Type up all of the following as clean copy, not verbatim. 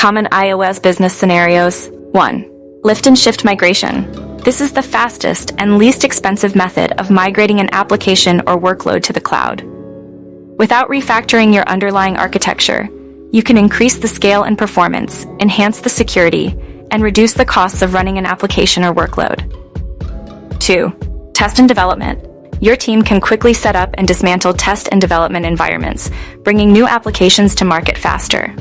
Common iOS business scenarios. 1. Lift and shift migration. This is the fastest and least expensive method of migrating an application or workload to the cloud. Without refactoring your underlying architecture, you can increase the scale and performance, enhance the security, and reduce the costs of running an application or workload. 2. Test and development. Your team can quickly set up and dismantle test and development environments, bringing new applications to market faster.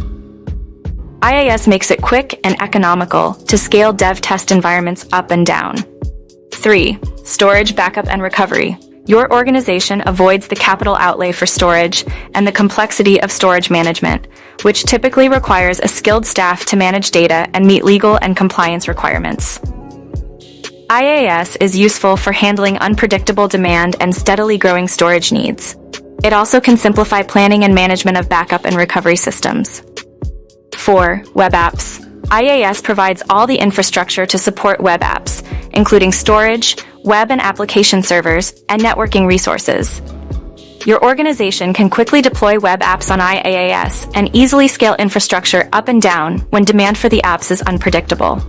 Iaas makes it quick and economical to scale dev test environments up and down. 3. Storage, backup, and recovery. Your organization avoids the capital outlay for storage and the complexity of storage management, which typically requires a skilled staff to manage data and meet legal and compliance requirements. Iaas is useful for handling unpredictable demand and steadily growing storage needs. It also can simplify planning and management of backup and recovery systems. 4. Web apps. Iaas provides all the infrastructure to support web apps, including storage, web and application servers, and networking resources. Your organization can quickly deploy web apps on Iaas and easily scale infrastructure up and down when demand for the apps is unpredictable.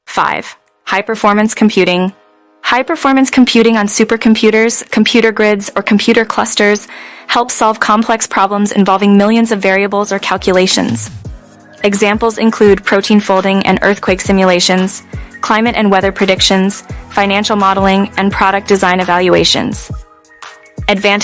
5. High-performance computing. High-performance computing on supercomputers, computer grids, or computer clusters helps solve complex problems involving millions of variables or calculations. Examples include protein folding and earthquake simulations, climate and weather predictions, financial modeling, and product design evaluations. Advantage